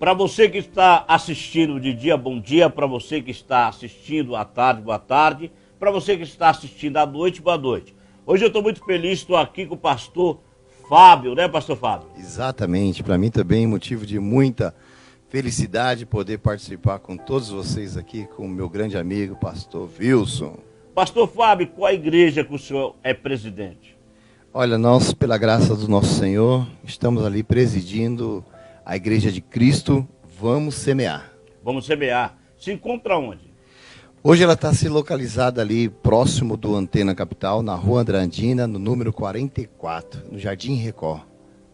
Para você que está assistindo de dia, bom dia. Para você que está assistindo à tarde, boa tarde. Para você que está assistindo à noite, boa noite. Hoje eu estou muito feliz, estou aqui com o pastor Fábio, né, pastor Fábio? Exatamente, para mim também motivo de muita felicidade poder participar com todos vocês aqui, com o meu grande amigo, pastor Wilson. Pastor Fábio, qual a igreja que o senhor é presidente? Olha, nós, pela graça do nosso Senhor, estamos ali presidindo a Igreja de Cristo. Vamos semear. Vamos semear. Se encontra onde? Hoje ela está se localizada ali próximo do Antena Capital, na Rua Andradina, no número 44, no Jardim Record.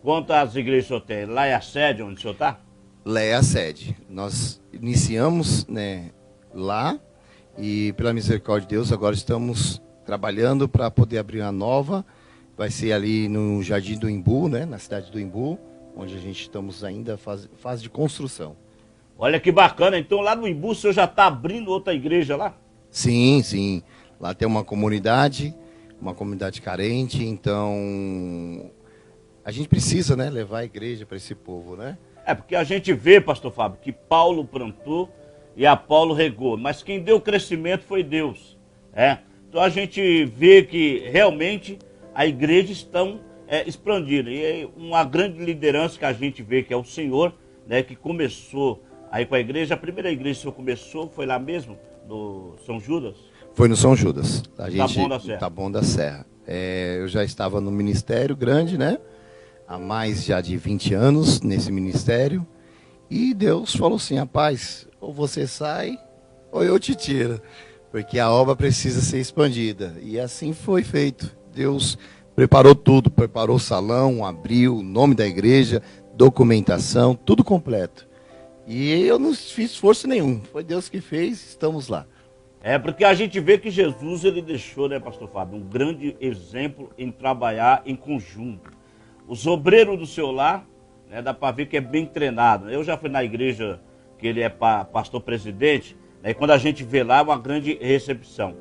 Quantas igrejas o senhor tem? Lá é a sede onde o senhor está? Lá é a sede. Nós iniciamos, lá e, pela misericórdia de Deus, agora estamos trabalhando para poder abrir uma nova. Vai ser ali no Jardim do Imbu, na cidade do Imbu, onde a gente estamos ainda fase de construção. Olha que bacana, então lá no Imbu o senhor já está abrindo outra igreja lá? Sim, sim. Lá tem uma comunidade carente, então a gente precisa, levar a igreja para esse povo, É, porque a gente vê, pastor Fábio, que Paulo plantou e Apolo regou, mas quem deu crescimento foi Deus. Então a gente vê que realmente a igreja está expandindo. E é uma grande liderança que a gente vê, que é o Senhor, que começou aí com a igreja. A primeira igreja que o senhor começou foi lá mesmo, no São Judas? Foi no São Judas. Taboão da Serra. Taboão da Serra. Eu já estava no ministério grande, há mais já de 20 anos nesse ministério. E Deus falou assim, rapaz, ou você sai ou eu te tiro. Porque a obra precisa ser expandida. E assim foi feito. Deus preparou tudo, preparou o salão, abriu o nome da igreja, documentação, tudo completo. E eu não fiz esforço nenhum, foi Deus que fez, estamos lá. Porque a gente vê que Jesus, ele deixou, pastor Fábio, um grande exemplo em trabalhar em conjunto. Os obreiros do seu lar, dá para ver que é bem treinado. Eu já fui na igreja que ele é pastor presidente, e quando a gente vê lá, é uma grande recepção.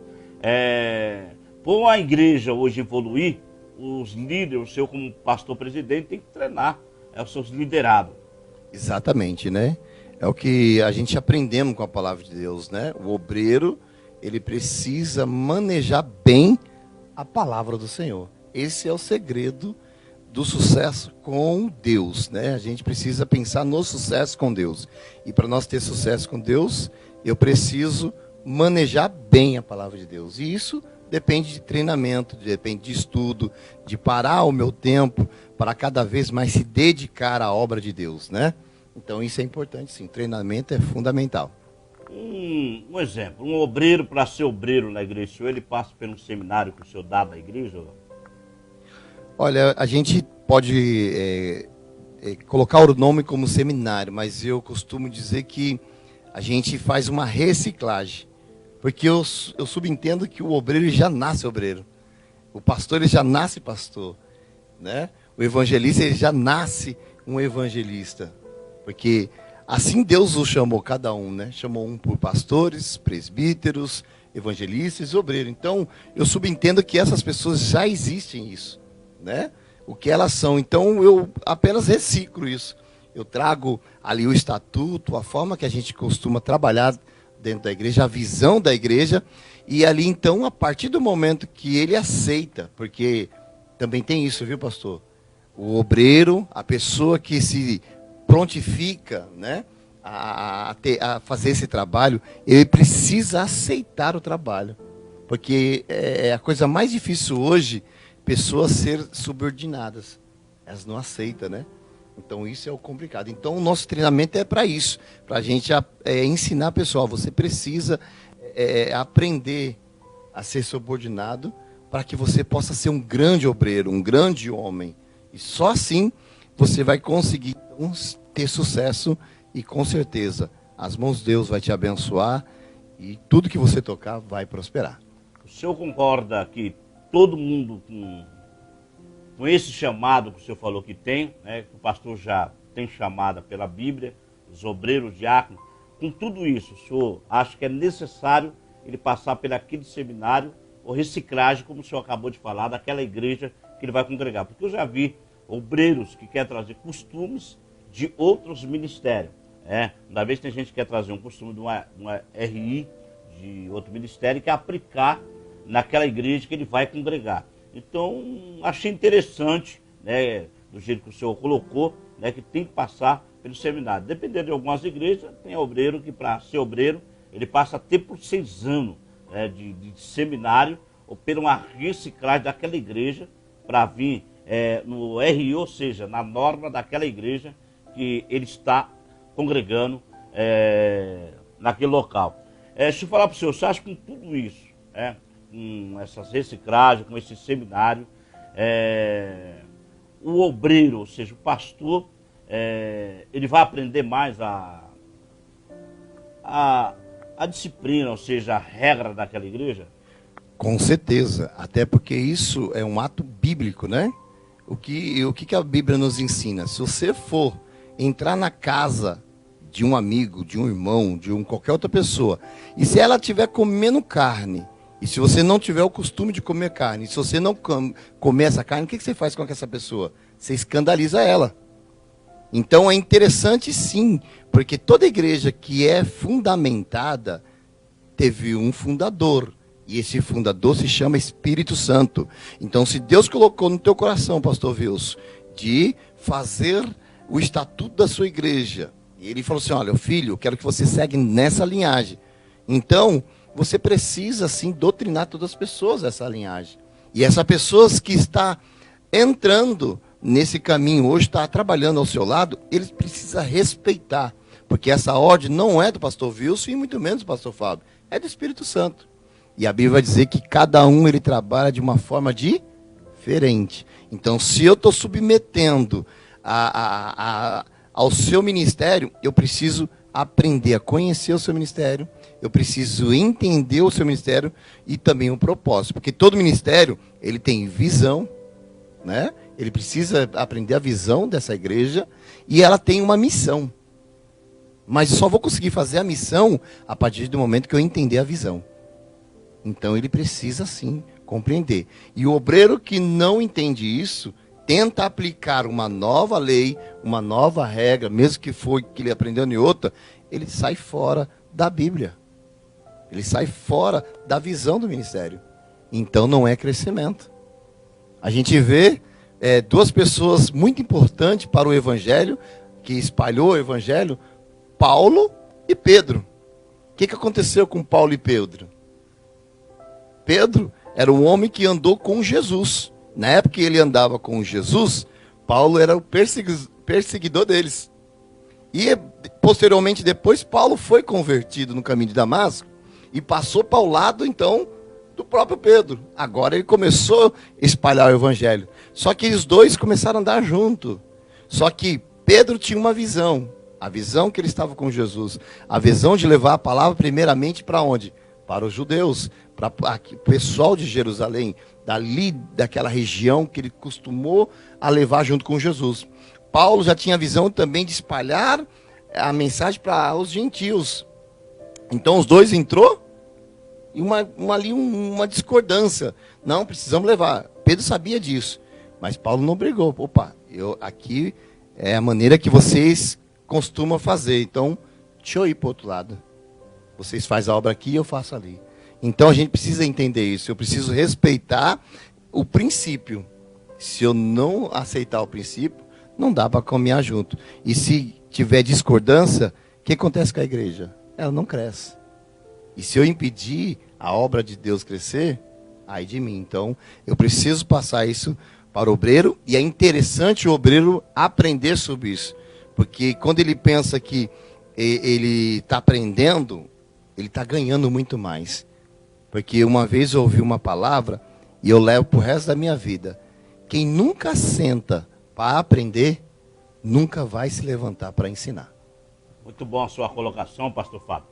Por a igreja hoje evoluir, os líderes, o seu como pastor presidente, tem que treinar os seus liderados. Exatamente, É o que a gente aprendemos com a palavra de Deus, O obreiro, ele precisa manejar bem a palavra do Senhor. Esse é o segredo do sucesso com Deus, A gente precisa pensar no sucesso com Deus. E para nós ter sucesso com Deus, eu preciso manejar bem a palavra de Deus. E isso depende de treinamento, depende de estudo, de parar o meu tempo para cada vez mais se dedicar à obra de Deus, Então isso é importante, sim. Treinamento é fundamental. Um exemplo, um obreiro, para ser obreiro na igreja, o senhor, ele passa pelo seminário que o senhor dá na igreja? Olha, a gente pode colocar o nome como seminário, mas eu costumo dizer que a gente faz uma reciclagem. Porque eu subentendo que o obreiro já nasce obreiro. O pastor ele já nasce pastor. O evangelista ele já nasce um evangelista. Porque assim Deus o chamou cada um, Chamou um por pastores, presbíteros, evangelistas e obreiros. Então, eu subentendo que essas pessoas já existem isso, O que elas são. Então, eu apenas reciclo isso. Eu trago ali o estatuto, a forma que a gente costuma trabalhar dentro da igreja, a visão da igreja. E ali, então, a partir do momento que ele aceita, porque também tem isso, viu, pastor? O obreiro, a pessoa que se prontifica, a fazer esse trabalho, ele precisa aceitar o trabalho. Porque é a coisa mais difícil hoje, pessoas ser subordinadas. Elas não aceitam, Então isso é o complicado. Então o nosso treinamento é para isso, para a gente ensinar a pessoa, você precisa aprender a ser subordinado para que você possa ser um grande obreiro, um grande homem. E só assim você vai conseguir ter sucesso e com certeza as mãos de Deus vai te abençoar e tudo que você tocar vai prosperar. O senhor concorda que todo mundo com esse chamado que o senhor falou que tem, que o pastor já tem chamada pela Bíblia, os obreiros, diáconos, com tudo isso, o senhor acha que é necessário ele passar por aquele seminário ou reciclagem, como o senhor acabou de falar, daquela igreja que ele vai congregar? Porque eu já vi obreiros que querem trazer costumes de outros ministérios. Da vez tem gente que quer trazer um costume de uma RI de outro ministério e quer aplicar naquela igreja que ele vai congregar. Então, achei interessante, né, do jeito que o senhor colocou, né, que tem que passar pelo seminário. Dependendo de algumas igrejas, tem obreiro que, para ser obreiro, ele passa até por 6 anos, né, de seminário, ou por uma reciclagem daquela igreja, para vir no RI, ou seja, na norma daquela igreja que ele está congregando naquele local. Deixa eu falar para o senhor, você acha que com tudo isso, com essas reciclagens, com esse seminário, o obreiro, ou seja, o pastor, ele vai aprender mais a disciplina, ou seja, a regra daquela igreja? Com certeza, até porque isso é um ato bíblico, né? O que a Bíblia nos ensina? Se você for entrar na casa de um amigo, de um irmão, de qualquer outra pessoa, e se ela estiver comendo carne, e se você não tiver o costume de comer carne, e se você não comer essa carne, o que você faz com essa pessoa? Você escandaliza ela. Então é interessante sim, porque toda igreja que é fundamentada teve um fundador. E esse fundador se chama Espírito Santo. Então, se Deus colocou no teu coração, pastor Wilson, de fazer o estatuto da sua igreja, e ele falou assim, olha, filho, eu quero que você segue nessa linhagem. Então, você precisa, sim, doutrinar todas as pessoas essa linhagem. E essa pessoa que está entrando nesse caminho hoje, está trabalhando ao seu lado, ele precisa respeitar. Porque essa ordem não é do pastor Wilson e muito menos do pastor Fábio. É do Espírito Santo. E a Bíblia vai dizer que cada um ele trabalha de uma forma diferente. Então, se eu estou submetendo ao seu ministério, eu preciso aprender a conhecer o seu ministério, eu preciso entender o seu ministério e também o propósito. Porque todo ministério, ele tem visão, né? Ele precisa aprender a visão dessa igreja e ela tem uma missão. Mas eu só vou conseguir fazer a missão a partir do momento que eu entender a visão. Então ele precisa sim compreender. E o obreiro que não entende isso, tenta aplicar uma nova lei, uma nova regra, mesmo que foi que ele aprendeu em outra, ele sai fora da Bíblia. Ele sai fora da visão do ministério. Então não é crescimento. A gente vê 2 pessoas muito importantes para o evangelho, que espalhou o evangelho, Paulo e Pedro. O que aconteceu com Paulo e Pedro? Pedro era um homem que andou com Jesus. Na época que ele andava com Jesus, Paulo era o perseguidor deles. E posteriormente depois, Paulo foi convertido no caminho de Damasco e passou para o lado, então, do próprio Pedro. Agora ele começou a espalhar o evangelho. Só que os dois começaram a andar junto. Só que Pedro tinha uma visão. A visão que ele estava com Jesus. A visão de levar a palavra primeiramente para onde? Para os judeus, para o pessoal de Jerusalém, daquela região que ele costumou a levar junto com Jesus. Paulo já tinha a visão também de espalhar a mensagem para os gentios. Então os dois entrou e uma discordância. Não, precisamos levar. Pedro sabia disso, mas Paulo não brigou. Opa, aqui é a maneira que vocês costumam fazer, então deixa eu ir para o outro lado. Vocês fazem a obra aqui e eu faço ali. Então a gente precisa entender isso. Eu preciso respeitar o princípio. Se eu não aceitar o princípio, não dá para caminhar junto. E se tiver discordância, o que acontece com a igreja? Ela não cresce. E se eu impedir a obra de Deus crescer, ai de mim. Então eu preciso passar isso para o obreiro. E é interessante o obreiro aprender sobre isso. Porque quando ele pensa que ele está aprendendo, ele está ganhando muito mais. Porque uma vez eu ouvi uma palavra e eu levo para o resto da minha vida. Quem nunca senta para aprender, nunca vai se levantar para ensinar. Muito bom a sua colocação, pastor Fábio.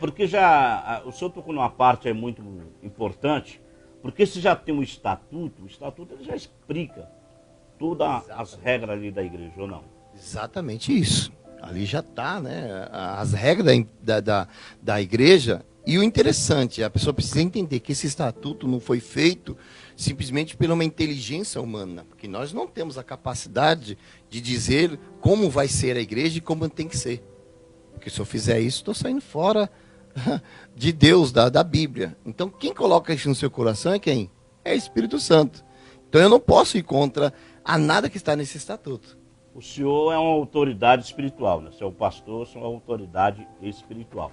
Porque o senhor tocou numa parte muito importante, porque se já tem um estatuto, o estatuto ele já explica todas as regras ali da igreja, ou não? Exatamente isso. Ali já está, né? As regras da igreja. E o interessante, a pessoa precisa entender que esse estatuto não foi feito simplesmente por uma inteligência humana. Porque nós não temos a capacidade de dizer como vai ser a igreja e como tem que ser. Porque se eu fizer isso, estou saindo fora de Deus, da Bíblia. Então, quem coloca isso no seu coração é quem? É o Espírito Santo. Então, eu não posso ir contra a nada que está nesse estatuto. O senhor é uma autoridade espiritual, né? Você é o pastor, você é uma autoridade espiritual.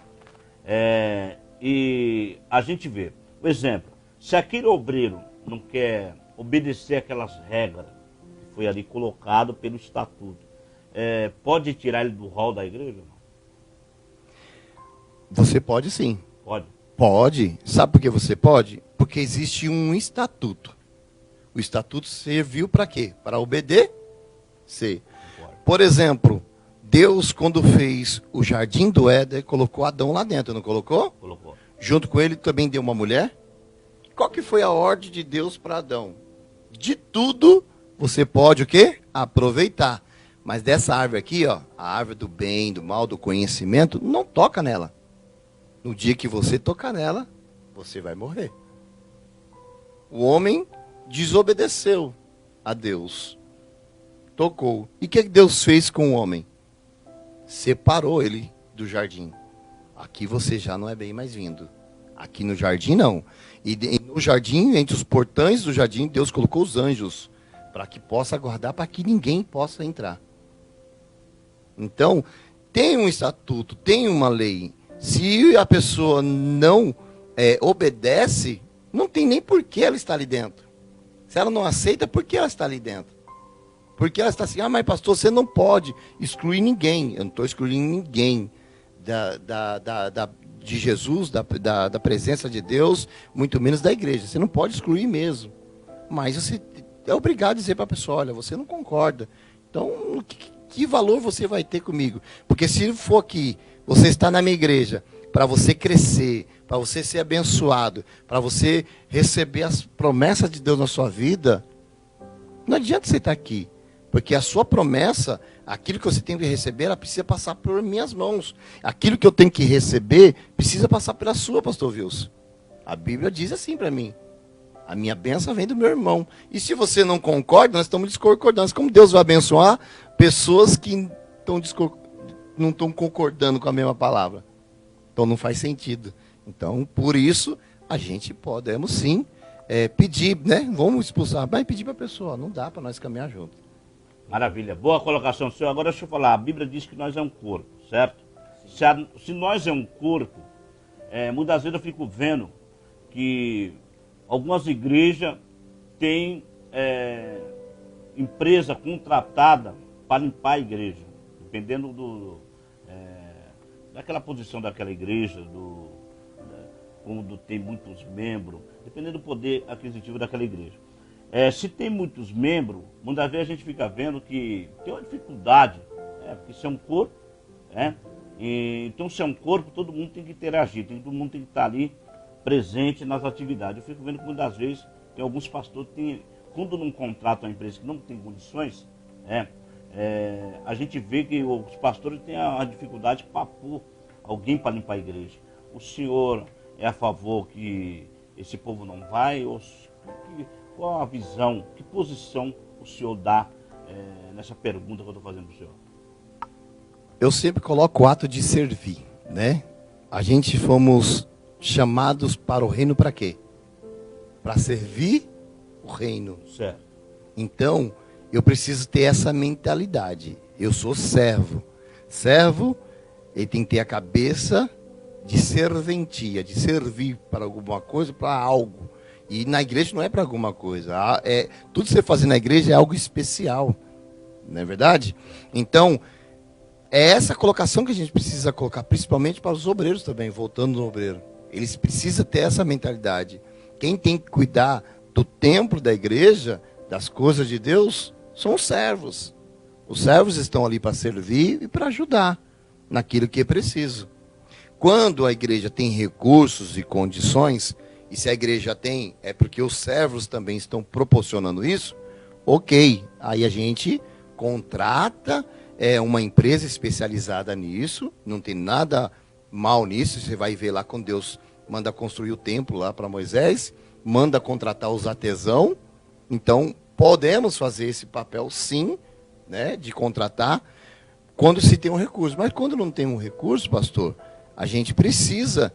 E a gente vê, por exemplo, se aquele obreiro não quer obedecer aquelas regras que foi ali colocado pelo estatuto, pode tirar ele do rol da igreja? Não? Você pode sim. Pode? Pode. Sabe por que você pode? Porque existe um estatuto. O estatuto serviu para quê? Para obedecer. Por exemplo, Deus, quando fez o jardim do Éden, colocou Adão lá dentro, não colocou? Colocou. Junto com ele também deu uma mulher. Qual que foi a ordem de Deus para Adão? De tudo você pode o quê? Aproveitar. Mas dessa árvore aqui, ó, a árvore do bem, do mal, do conhecimento, não toca nela. No dia que você tocar nela, você vai morrer. O homem desobedeceu a Deus. Tocou. E o que Deus fez com o homem? Separou ele do jardim. Aqui você já não é bem mais vindo. Aqui no jardim não. E no jardim, entre os portões do jardim, Deus colocou os anjos para que possa guardar, para que ninguém possa entrar. Então, tem um estatuto, tem uma lei. Se a pessoa não obedece, não tem nem por que ela está ali dentro. Se ela não aceita, por que ela está ali dentro? Porque ela está assim, mas pastor, você não pode excluir ninguém. Eu não estou excluindo ninguém de Jesus, da presença de Deus, muito menos da igreja. Você não pode excluir mesmo. Mas você é obrigado a dizer para a pessoa, olha, você não concorda. Então, que valor você vai ter comigo? Porque se for aqui, você está na minha igreja, para você crescer, para você ser abençoado, para você receber as promessas de Deus na sua vida, não adianta você estar aqui. Porque a sua promessa, aquilo que você tem que receber, ela precisa passar por minhas mãos. Aquilo que eu tenho que receber, precisa passar pela sua, pastor Wilson. A Bíblia diz assim para mim. A minha bênção vem do meu irmão. E se você não concorda, nós estamos discordando. Como Deus vai abençoar pessoas que não estão concordando com a mesma palavra? Então não faz sentido. Então, por isso, a gente podemos sim pedir, né? Vamos expulsar, mas pedir para a pessoa. Não dá para nós caminhar junto. Maravilha. Boa colocação, senhor. Agora deixa eu falar. A Bíblia diz que nós é um corpo, certo? Se nós é um corpo, muitas vezes eu fico vendo que algumas igrejas têm empresa contratada para limpar a igreja, dependendo daquela posição daquela igreja, quando tem muitos membros, dependendo do poder aquisitivo daquela igreja. Se tem muitos membros, muitas vezes a gente fica vendo que tem uma dificuldade, porque se é um corpo, então se é um corpo, todo mundo tem que interagir, todo mundo tem que estar ali presente nas atividades. Eu fico vendo que muitas vezes tem alguns pastores que, quando não contratam a empresa que não tem condições, a gente vê que os pastores têm a dificuldade para pôr alguém para limpar a igreja. O senhor é a favor que esse povo não vai? Qual a visão, que posição o senhor dá nessa pergunta que eu estou fazendo para o senhor? Eu sempre coloco o ato de servir, né? A gente fomos chamados para o reino para quê? Para servir o reino. Certo. Então, eu preciso ter essa mentalidade. Eu sou servo. Servo, ele tem que ter a cabeça de serventia, de servir para alguma coisa, para algo. E na igreja não é para alguma coisa. Tudo que você faz na igreja é algo especial. Não é verdade? Então, é essa colocação que a gente precisa colocar, principalmente para os obreiros também, voltando no obreiro. Eles precisam ter essa mentalidade. Quem tem que cuidar do templo da igreja, das coisas de Deus, são os servos. Os servos estão ali para servir e para ajudar naquilo que é preciso. Quando a igreja tem recursos e condições, e se a igreja tem, é porque os servos também estão proporcionando isso, ok. Aí a gente contrata uma empresa especializada nisso, não tem nada mal nisso. Você vai ver lá quando Deus manda construir o templo lá para Moisés, manda contratar os artesãos. Então, podemos fazer esse papel sim, né, de contratar. quando se tem um recurso. Mas quando não tem um recurso, pastor, a gente precisa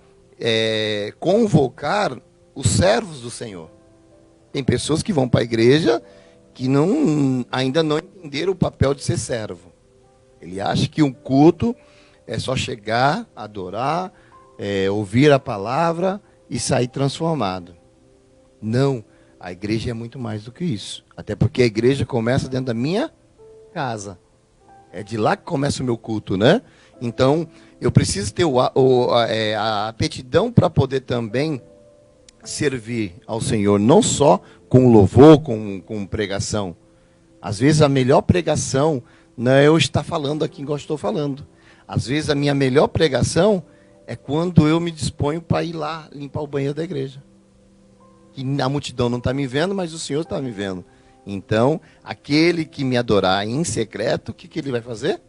convocar os servos do Senhor. Tem pessoas que vão para a igreja que ainda não entenderam o papel de ser servo. Ele acha que um culto é só chegar, adorar, ouvir a palavra e sair transformado. Não, a igreja é muito mais do que isso. Até porque a igreja começa dentro da minha casa. É de lá que começa o meu culto, né? Então, eu preciso ter a aptidão para poder também servir ao Senhor, não só com louvor, com pregação. Às vezes a melhor pregação não é eu estar falando aqui igual estou falando. Às vezes a minha melhor pregação é quando eu me disponho para ir lá limpar o banheiro da igreja. Que a multidão não está me vendo, mas o Senhor está me vendo. Então, aquele que me adorar em secreto, o que ele vai fazer?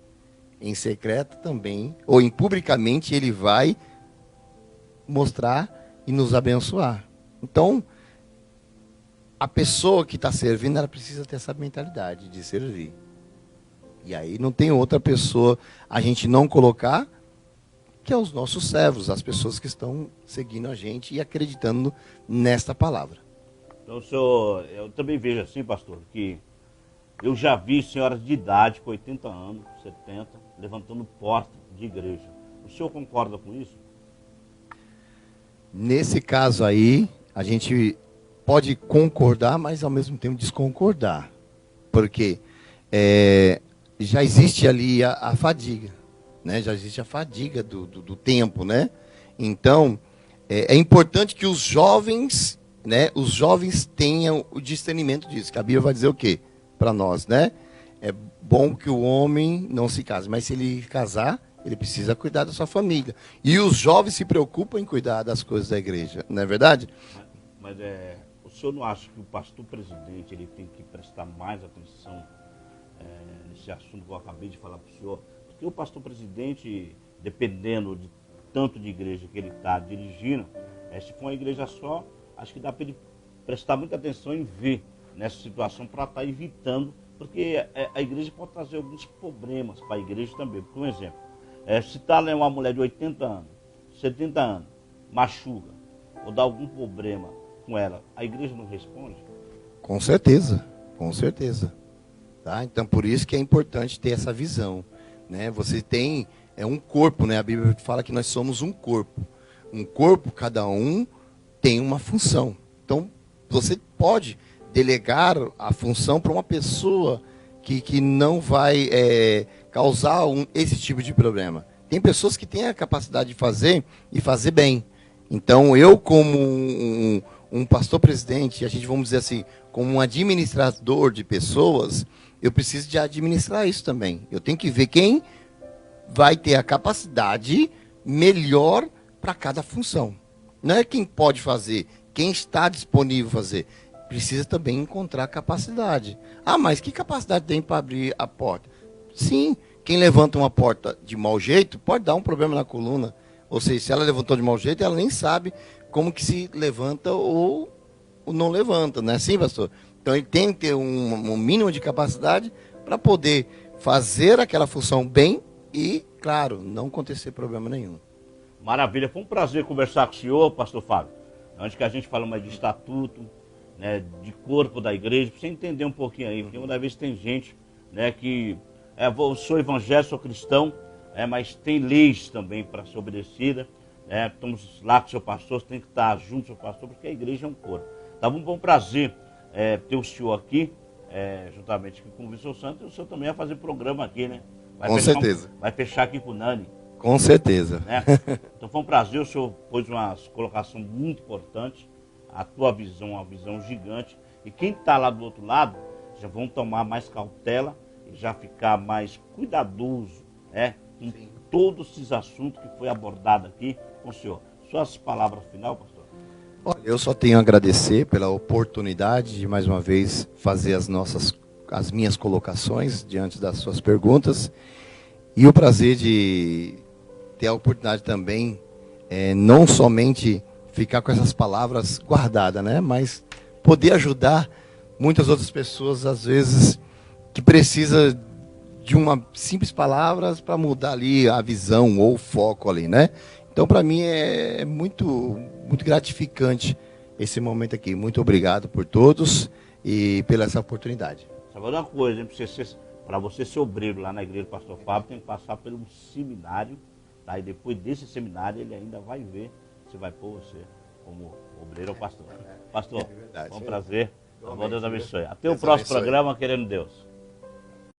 Em secreto também, ou em publicamente, ele vai mostrar e nos abençoar. Então, a pessoa que está servindo, ela precisa ter essa mentalidade de servir. E aí não tem outra pessoa a gente não colocar que é os nossos servos, as pessoas que estão seguindo a gente e acreditando nesta palavra. Então, senhor, eu também vejo assim, pastor, que eu já vi senhoras de idade, com 80 anos, 70, levantando porta de igreja. O senhor concorda com isso? Nesse caso aí, a gente pode concordar, mas ao mesmo tempo desconcordar. Porque já existe ali a fadiga, né? Já existe a fadiga do tempo, né? Então, é importante que os jovens, né? Os jovens tenham o discernimento disso. Que a Bíblia vai dizer o quê? Para nós, né? É bom que o homem não se case, mas se ele casar, ele precisa cuidar da sua família. E os jovens se preocupam em cuidar das coisas da igreja, não é verdade? Mas o senhor não acha que o pastor presidente ele tem que prestar mais atenção nesse assunto que eu acabei de falar para o senhor? Porque o pastor presidente, dependendo de tanto de igreja que ele está dirigindo, se for uma igreja só, acho que dá para ele prestar muita atenção em ver nessa situação para estar evitando, porque a igreja pode trazer alguns problemas para a igreja também. Por exemplo, se está uma mulher de 80 anos, 70 anos, machuca, ou dá algum problema com ela, a igreja não responde? Com certeza, com certeza. Tá? Então, por isso que é importante ter essa visão. Né? Você tem um corpo, né? A Bíblia fala que nós somos um corpo. Um corpo, cada um tem uma função. Então, você pode delegar a função para uma pessoa que não vai causar esse tipo de problema. Tem pessoas que têm a capacidade de fazer e fazer bem. Então, eu como um pastor presidente, a gente vamos dizer assim, como um administrador de pessoas, eu preciso de administrar isso também. Eu tenho que ver quem vai ter a capacidade melhor para cada função. Não é quem pode fazer, quem está disponível a fazer. Precisa também encontrar capacidade. Ah, mas que capacidade tem para abrir a porta? Sim, quem levanta uma porta de mau jeito pode dar um problema na coluna. Ou seja, se ela levantou de mau jeito, ela nem sabe como que se levanta ou não levanta, não é assim, pastor? Então ele tem que ter um mínimo de capacidade para poder fazer aquela função bem e, claro, não acontecer problema nenhum. Maravilha, foi um prazer conversar com o senhor, pastor Fábio. Antes que a gente fale mais de estatuto, né, de corpo da igreja, para você entender um pouquinho aí, porque uma vez tem gente, né, que eu sou evangélico, sou cristão, mas tem leis também para ser obedecida. Estamos lá com o seu pastor, você tem que estar junto com o seu pastor, porque a igreja é um corpo. Tá um bom prazer ter o senhor aqui, juntamente com o Wilson Santos, e o senhor também vai fazer programa aqui, né? Com certeza. Vai fechar aqui com o Nani. Com certeza. Né? Então foi um prazer, o senhor pôs uma colocação muito importante, a tua visão, uma visão gigante, e quem está lá do outro lado já vão tomar mais cautela e já ficar mais cuidadoso, em todos esses assuntos que foi abordado aqui com o senhor. Suas palavras final, pastor? Olha, eu só tenho a agradecer pela oportunidade de mais uma vez fazer as minhas colocações diante das suas perguntas e o prazer de ter a oportunidade também, não somente ficar com essas palavras guardadas, né, mas poder ajudar muitas outras pessoas, às vezes, que precisa de uma simples palavras para mudar ali a visão ou o foco ali, né? Então, para mim é muito, muito gratificante esse momento aqui. Muito obrigado por todos e pela essa oportunidade. Sabe uma coisa, para você ser obreiro lá na igreja do pastor Fábio, tem que passar por um seminário, tá? E depois desse seminário ele ainda vai ver se vai pôr você como obreiro ou pastor. Pastor, foi um prazer. Deus abençoe. Até o próximo programa, querendo Deus.